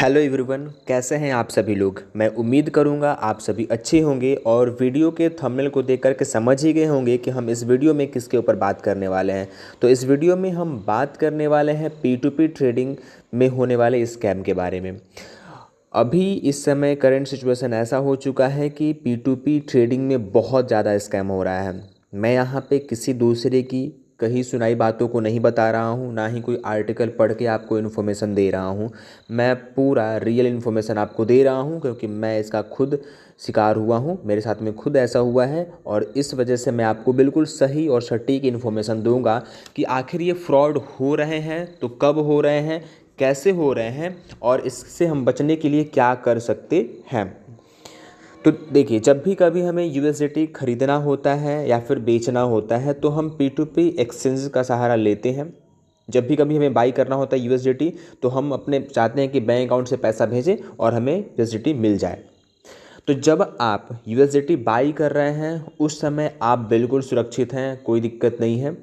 Hello everyone, कैसे हैं आप सभी लोग। मैं उम्मीद करूंगा आप सभी अच्छे होंगे और वीडियो के थंबनेल को देख कर के समझ ही गए होंगे कि हम इस वीडियो में किसके ऊपर बात करने वाले हैं। तो इस वीडियो में हम बात करने वाले हैं P2P ट्रेडिंग में होने वाले स्कैम के बारे में। अभी इस समय करंट सिचुएशन ऐसा हो चुका है कि P2P ट्रेडिंग में बहुत ज़्यादा स्कैम हो रहा है। मैं यहाँ पे किसी दूसरे की कहीं सुनाई बातों को नहीं बता रहा हूँ, ना ही कोई आर्टिकल पढ़ के आपको इन्फॉर्मेशन दे रहा हूँ। मैं पूरा रियल इन्फॉर्मेशन आपको दे रहा हूँ क्योंकि मैं इसका खुद शिकार हुआ हूँ, मेरे साथ में खुद ऐसा हुआ है और इस वजह से मैं आपको बिल्कुल सही और सटीक इन्फॉर्मेशन दूंगा कि आखिर ये फ्रॉड हो रहे हैं तो कब हो रहे हैं, कैसे हो रहे हैं और इससे हम बचने के लिए क्या कर सकते हैं। तो देखिए, जब भी कभी हमें यूएसडीटी खरीदना होता है या फिर बेचना होता है तो हम P2P एक्सचेंज का सहारा लेते हैं। जब भी कभी हमें बाई करना होता है यूएसडीटी तो हम अपने चाहते हैं कि बैंक अकाउंट से पैसा भेजें और हमें यूएसडीटी मिल जाए। तो जब आप यूएसडीटी बाई कर रहे हैं उस समय आप बिल्कुल सुरक्षित हैं, कोई दिक्कत नहीं है,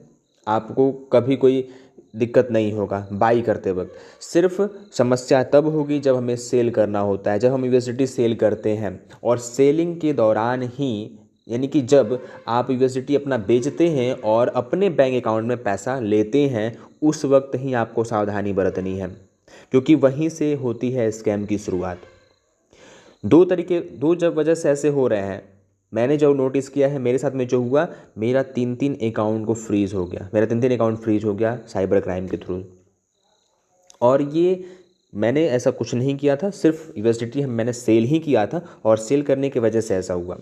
आपको कभी कोई दिक्कत नहीं होगा बाई करते वक्त। सिर्फ समस्या तब होगी जब हमें सेल करना होता है, जब हम यूएसडीटी सेल करते हैं और सेलिंग के दौरान ही, यानी कि जब आप यूएसडीटी अपना बेचते हैं और अपने बैंक अकाउंट में पैसा लेते हैं उस वक्त ही आपको सावधानी बरतनी है क्योंकि वहीं से होती है स्कैम की शुरुआत। दो जब वजह से ऐसे हो रहे हैं। मैंने जो नोटिस किया है, मेरे साथ में जो हुआ, मेरा तीन तीन अकाउंट फ्रीज हो गया साइबर क्राइम के थ्रू। और ये मैंने ऐसा कुछ नहीं किया था, सिर्फ यूएसडीटी मैंने सेल ही किया था और सेल करने की वजह से ऐसा हुआ।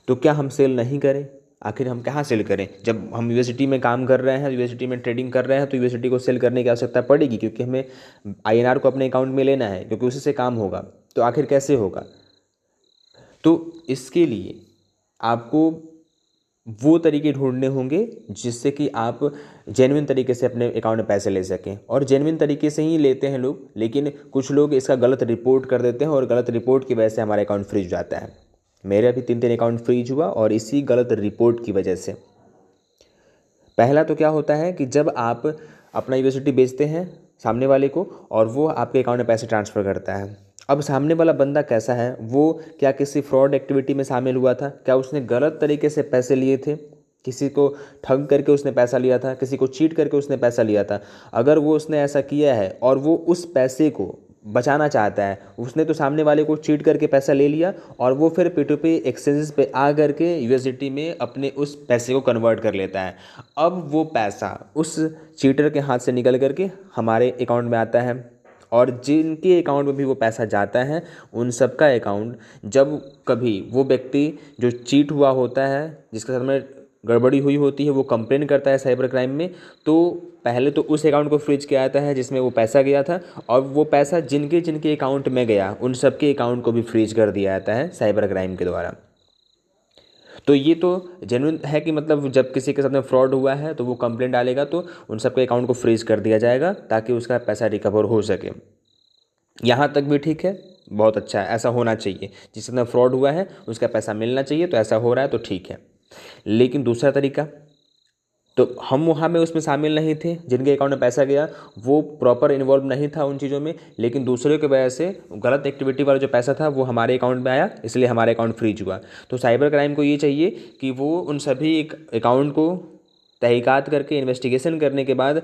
तो क्या हम सेल नहीं करें? आखिर हम कहाँ सेल करें? जब हम यूएसडीटी में काम कर रहे हैं, यूएसडीटी में ट्रेडिंग कर रहे हैं तो यूएसडीटी को सेल करने की आवश्यकता पड़ेगी क्योंकि हमें आईएनआर को अपने अकाउंट में लेना है, क्योंकि उसी से काम होगा। तो आखिर कैसे होगा? तो इसके लिए आपको वो तरीके ढूंढने होंगे जिससे कि आप जेन्युइन तरीके से अपने अकाउंट में पैसे ले सकें। और जेन्युइन तरीके से ही लेते हैं लोग, लेकिन कुछ लोग इसका गलत रिपोर्ट कर देते हैं और गलत रिपोर्ट की वजह से हमारा अकाउंट फ्रीज हो जाता है। मेरे अभी तीन तीन अकाउंट फ्रीज हुआ और इसी गलत रिपोर्ट की वजह से। पहला तो क्या होता है कि जब आप अपना यूएसडीटी बेचते हैं सामने वाले को और वो आपके अकाउंट में पैसे ट्रांसफ़र करता है। अब सामने वाला बंदा कैसा है, वो क्या किसी फ्रॉड एक्टिविटी में शामिल हुआ था, क्या उसने गलत तरीके से पैसे लिए थे, किसी को ठग करके उसने पैसा लिया था, किसी को चीट करके उसने पैसा लिया था। अगर वो उसने ऐसा किया है और वो उस पैसे को बचाना चाहता है, उसने तो सामने वाले को चीट करके पैसा ले लिया और वो फिर P2P एक्सचेंजेस पे आ करके यूएसडीटी में अपने उस पैसे को कन्वर्ट कर लेता है। अब वो पैसा उस चीटर के हाथ से निकल करके हमारे अकाउंट में आता है और जिनके अकाउंट में भी वो पैसा जाता है उन सब का अकाउंट, जब कभी वो व्यक्ति जो चीट हुआ होता है, जिसके साथ में गड़बड़ी हुई होती है, वो कंप्लेन करता है साइबर क्राइम में, तो पहले तो उस अकाउंट को फ्रीज किया जाता है जिसमें वो पैसा गया था और वो पैसा जिनके जिनके अकाउंट में गया उन सबके अकाउंट को भी फ्रीज कर दिया जाता है साइबर क्राइम के द्वारा। तो ये तो जेन्युइन है कि मतलब जब किसी के साथ में फ्रॉड हुआ है तो वो कंप्लेंट डालेगा तो उन सबके अकाउंट को फ्रीज कर दिया जाएगा ताकि उसका पैसा रिकवर हो सके। यहाँ तक भी ठीक है, बहुत अच्छा है, ऐसा होना चाहिए। जिसके साथ फ्रॉड हुआ है उसका पैसा मिलना चाहिए, तो ऐसा हो रहा है तो ठीक है। लेकिन दूसरा तरीका, तो हम वहाँ में उसमें शामिल नहीं थे, जिनके अकाउंट में पैसा गया वो प्रॉपर इन्वॉल्व नहीं था उन चीज़ों में, लेकिन दूसरे की वजह से गलत एक्टिविटी वाला जो पैसा था वो हमारे अकाउंट में आया, इसलिए हमारे अकाउंट फ्रीज हुआ। तो साइबर क्राइम को ये चाहिए कि वो उन सभी अकाउंट को तहकीकात करके इन्वेस्टिगेशन करने के बाद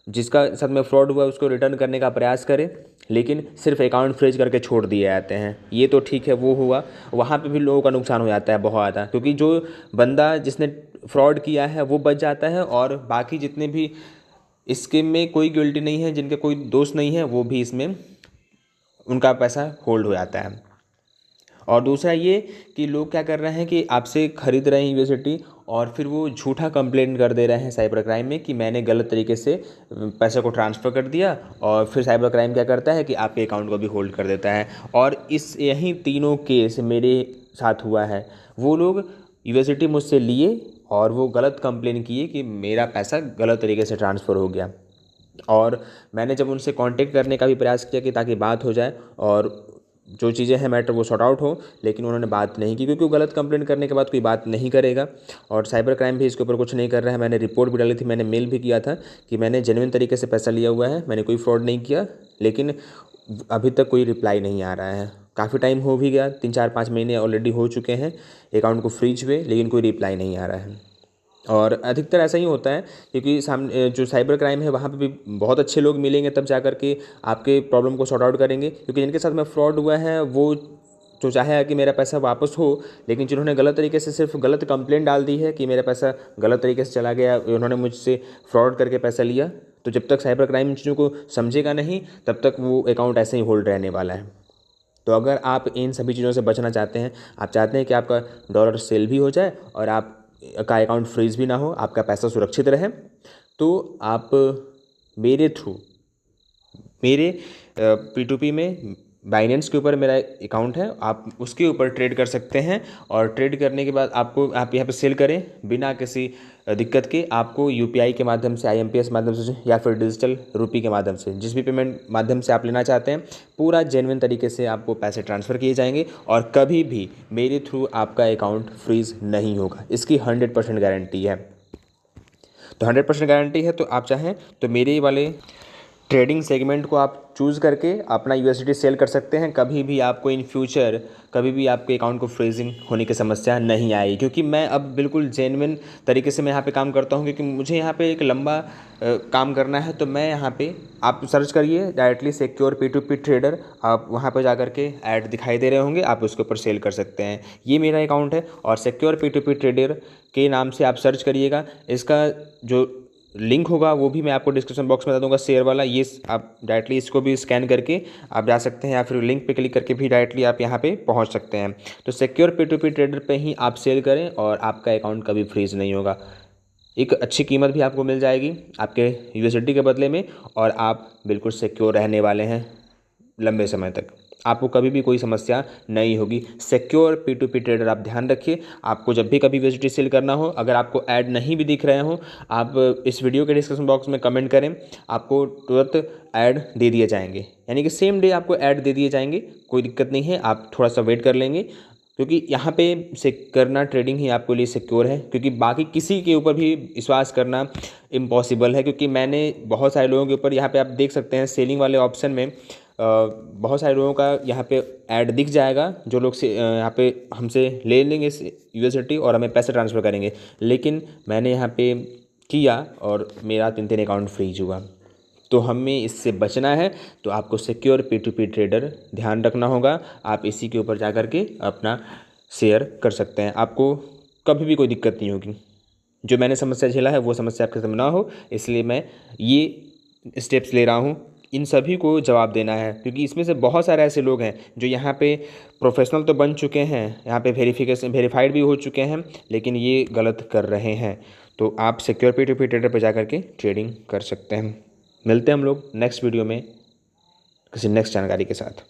जिसका साथ में फ्रॉड हुआ उसको रिटर्न करने का प्रयास करें, लेकिन सिर्फ अकाउंट फ्रीज करके छोड़ दिए जाते हैं। ये तो ठीक है, वो हुआ, वहाँ पे भी लोगों का नुकसान हो जाता है बहुत ज़्यादा, क्योंकि जो बंदा जिसने फ्रॉड किया है वो बच जाता है और बाकी जितने भी स्कीम में कोई गिल्टी नहीं है, जिनके कोई दोष नहीं है, वो भी इसमें उनका पैसा होल्ड हो जाता है। और दूसरा ये कि लोग क्या कर रहे हैं कि आपसे ख़रीद रहे हैं यूनिवर्सिटी और फिर वो झूठा कंप्लेंट कर दे रहे हैं साइबर क्राइम में कि मैंने गलत तरीके से पैसे को ट्रांसफ़र कर दिया, और फिर साइबर क्राइम क्या करता है कि आपके अकाउंट को भी होल्ड कर देता है। और यही तीनों केस मेरे साथ हुआ है। वो लोग यूनिवर्सिटी मुझसे लिए और वो गलत कंप्लेन किए कि मेरा पैसा गलत तरीके से ट्रांसफ़र हो गया, और मैंने जब उनसे कांटेक्ट करने का भी प्रयास किया कि ताकि बात हो जाए और जो चीज़ें हैं मैटर वो सॉर्ट आउट हो, लेकिन उन्होंने बात नहीं की, क्योंकि वो गलत कंप्लेंट करने के बाद कोई बात नहीं करेगा और साइबर क्राइम भी इसके ऊपर कुछ नहीं कर रहा है। मैंने रिपोर्ट भी डाली थी, मैंने मेल भी किया था कि मैंने जेन्युइन तरीके से पैसा लिया हुआ है, मैंने कोई फ्रॉड नहीं किया, लेकिन अभी तक कोई रिप्लाई नहीं आ रहा है। काफ़ी टाइम हो भी गया, 3-4-5 महीने ऑलरेडी हो चुके हैं अकाउंट को फ्रीज हुए, लेकिन कोई रिप्लाई नहीं आ रहा है। और अधिकतर ऐसा ही होता है, क्योंकि सामने जो साइबर क्राइम है वहाँ पे भी बहुत अच्छे लोग मिलेंगे, तब जा कर के आपके प्रॉब्लम को सॉर्ट आउट करेंगे। क्योंकि जिनके साथ में फ्रॉड हुआ है वो जो चाहे है कि मेरा पैसा वापस हो, लेकिन जिन्होंने गलत तरीके से सिर्फ गलत कंप्लेंट डाल दी है कि मेरा पैसा गलत तरीके से चला गया, उन्होंने मुझसे फ्रॉड करके पैसा लिया, तो जब तक साइबर क्राइम इन चीज़ों को समझेगा नहीं, तब तक वो अकाउंट ऐसे ही होल्ड रहने वाला है। तो अगर आप इन सभी चीज़ों से बचना चाहते हैं, आप चाहते हैं कि आपका डॉलर सेल भी हो जाए और आप का अकाउंट फ्रीज भी ना हो, आपका पैसा सुरक्षित रहे, तो आप मेरे थ्रू मेरे P2P में बाइनेंस के ऊपर मेरा अकाउंट है, आप उसके ऊपर ट्रेड कर सकते हैं। और ट्रेड करने के बाद आप यहाँ पे सेल करें बिना किसी दिक्कत के। आपको UPI के माध्यम से, IMPS माध्यम से या फिर डिजिटल रुपी के माध्यम से, जिस भी पेमेंट माध्यम से आप लेना चाहते हैं, पूरा जेन्युइन तरीके से आपको पैसे ट्रांसफ़र किए जाएंगे और कभी भी मेरे थ्रू आपका अकाउंट फ्रीज़ नहीं होगा। इसकी 100% गारंटी है। तो 100% गारंटी है, तो आप चाहें तो मेरे वाले ट्रेडिंग सेगमेंट को आप चूज़ करके अपना USDT सेल कर सकते हैं। कभी भी आपको इन फ्यूचर कभी भी आपके अकाउंट को फ्रीजिंग होने की समस्या नहीं आई, क्योंकि मैं अब बिल्कुल जेन्युइन तरीके से मैं यहाँ पे काम करता हूँ। क्योंकि मुझे यहाँ पे एक लंबा काम करना है, तो मैं यहाँ पे, आप सर्च करिए डायरेक्टली सिक्योर P2P ट्रेडर, आप वहाँ पे जा कर के ऐड दिखाई दे रहे होंगे, आप उसके ऊपर सेल कर सकते हैं। ये मेरा अकाउंट है और सिक्योर P2P ट्रेडर के नाम से आप सर्च करिएगा। इसका जो लिंक होगा वो भी मैं आपको डिस्क्रिप्शन बॉक्स में बता दूंगा, शेयर वाला। ये आप डायरेक्टली इसको भी स्कैन करके आप जा सकते हैं, या फिर लिंक पे क्लिक करके भी डायरेक्टली आप यहाँ पे पहुँच सकते हैं। तो सिक्योर P2P ट्रेडर पे ही आप सेल करें और आपका अकाउंट कभी फ्रीज नहीं होगा। एक अच्छी कीमत भी आपको मिल जाएगी आपके USDT के बदले में, और आप बिल्कुल सिक्योर रहने वाले हैं लंबे समय तक। आपको कभी भी कोई समस्या नहीं होगी। सिक्योर P2P ट्रेडर आप ध्यान रखिए। आपको जब भी कभी USDT सेल करना हो, अगर आपको ऐड नहीं भी दिख रहे हो, आप इस वीडियो के डिस्क्रिप्शन बॉक्स में कमेंट करें, आपको तुरंत ऐड दे दिए जाएंगे। यानी कि सेम डे आपको ऐड दे दिए जाएंगे, कोई दिक्कत नहीं है। आप थोड़ा सा वेट कर लेंगे, क्योंकि यहाँ पे से करना ट्रेडिंग ही आपके लिए सिक्योर है। क्योंकि बाकी किसी के ऊपर भी विश्वास करना इम्पॉसिबल है। क्योंकि मैंने बहुत सारे लोगों के ऊपर, यहाँ पे आप देख सकते हैं सेलिंग वाले ऑप्शन में बहुत सारे लोगों का यहाँ पे ऐड दिख जाएगा, जो लोग से यहाँ पे हमसे ले लेंगे इस USDT और हमें पैसे ट्रांसफ़र करेंगे। लेकिन मैंने यहाँ पे किया और मेरा 3 अकाउंट फ्रीज हुआ। तो हमें इससे बचना है, तो आपको सिक्योर P2P ट्रेडर ध्यान रखना होगा। आप इसी के ऊपर जा कर के अपना शेयर कर सकते हैं, आपको कभी भी कोई दिक्कत नहीं होगी। जो मैंने समस्या झेला है वो समस्या आपके सामने ना हो, इसलिए मैं ये स्टेप्स ले रहा हूँ। इन सभी को जवाब देना है, क्योंकि इसमें से बहुत सारे ऐसे लोग हैं जो यहाँ पे प्रोफेशनल तो बन चुके हैं, यहाँ पे वेरीफाइड भी हो चुके हैं, लेकिन ये गलत कर रहे हैं। तो आप सिक्योर P2P ट्रेडर पर जा कर के ट्रेडिंग कर सकते हैं। मिलते हैं हम लोग नेक्स्ट वीडियो में किसी नेक्स्ट जानकारी के साथ।